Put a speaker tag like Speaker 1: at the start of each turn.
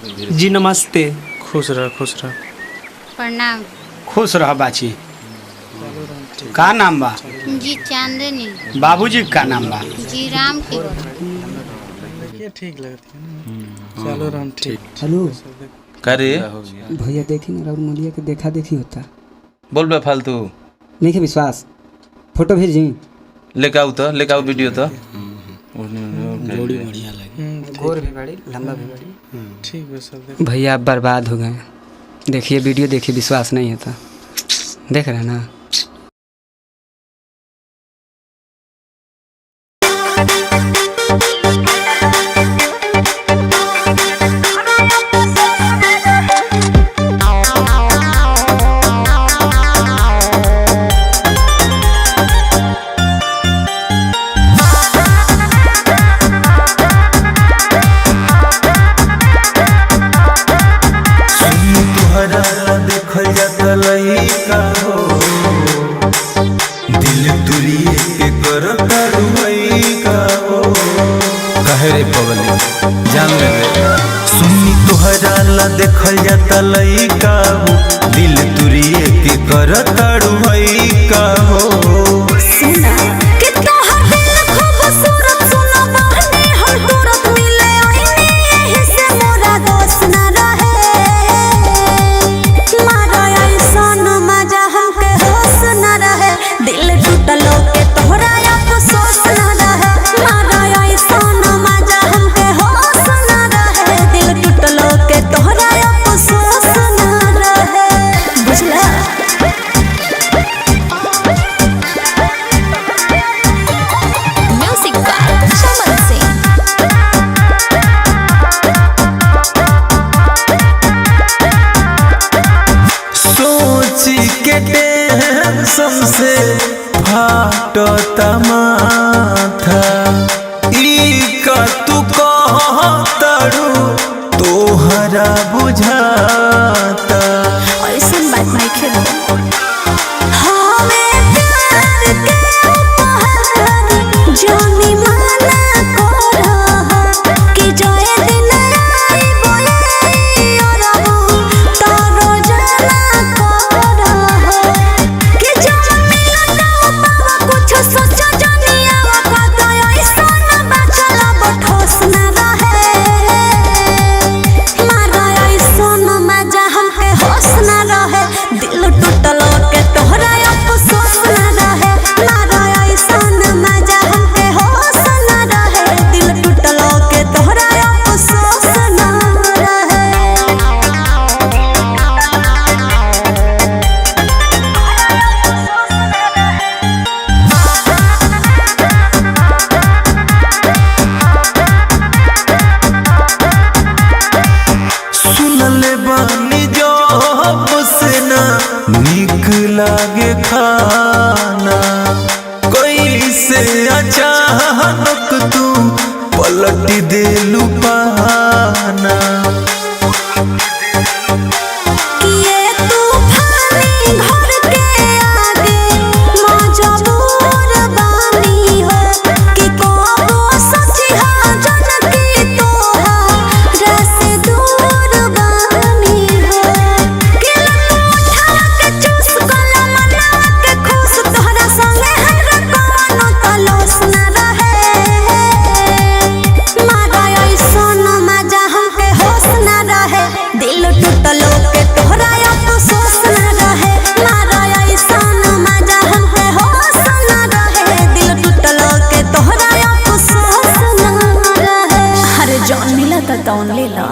Speaker 1: जी नमस्ते।
Speaker 2: खुश रह
Speaker 3: प्रणाम।
Speaker 4: खुश रह बाची। का नाम बा?
Speaker 3: जी चांदनी।
Speaker 4: बाबूजी का नाम बा?
Speaker 3: जी राम की।
Speaker 2: ठीक लगती है। चलो राम ठीक।
Speaker 5: हेलो
Speaker 6: करे
Speaker 5: भैया देखी ना राहुल मोलिया के देखा देखी होता।
Speaker 6: बोल बे फालतू
Speaker 5: नहीं के विश्वास फोटो भेजी
Speaker 6: लेके आओ वीडियो तो
Speaker 4: जोड़ी बढ़िया लगी।
Speaker 5: गोर भी बड़ी लंबा भी बड़ी।
Speaker 2: ठीक है सर।
Speaker 5: भैया आप बर्बाद हो गए। देखिए वीडियो देखिए विश्वास नहीं होता। देख रहे हैं ना।
Speaker 7: देखल जाता लइका हो दिल दुरिए के करता रुइका हो
Speaker 6: कहे रे पगली जान ले रे
Speaker 7: सुनी तुहरा ला देखल जाता लइका हो दिल दुरिए के करता रुइका हो
Speaker 8: सुना कि तोहर दिल खूबसूरत सुनो बहनी हम तुरंत मिले आईने यही से मोरा दोस्त न रहे मारा ऐसन मजा हमके होश न रहे दिल टूटलो के तोहरा अफसोस न रहे मारा ऐसन मजा हमके होश न रहे दिल टूटलो के तोहरा अफसोस न रहे बुझला। म्यूजिक बाय चमन सिंह।
Speaker 7: सोची के टेंशन से फाटता माथा ई का तू कहतड़ू तोहरा बुझाता
Speaker 8: ऐसन बात नहीं खेलो हमें प्यार के उपहार जानी माना करो कि जोए दिन आई बोले और तारो जाना करो कि जो मिलता पावा कुछ सोचा जानी आवा का तो ऐसन बचला बठोस न रहे मारा ऐसन मजा हमके होश न रहे दिल टूटलो के तोहरा अफसोस न रहे मारा ऐसन मजा हमके होश न रहे दिल टूटलो के तोहरा अफसोस न रहे।
Speaker 7: सुनले बानी जब से ना निक लागे खाना कैसे अचानक तू पलट देलू पाना
Speaker 8: कि ये तूफानी घर के आगे मजबूर बानी हो कि कबो सचिहा जनकी तोहारा से दूर बानी हो कि उठा के चूस गला मना के खुश तोहरा संगे हर कोनो तलोस न रहे मारा ऐसन मजा हमके होश न रहे दिल टूटलो के तोहरा अफसोस न रहे मारा ऐसन मजा हमके होश न रहे दिल टूटलो के तोहरा अफसोस न रहे। अरे जौन मिला त तौन ले ला।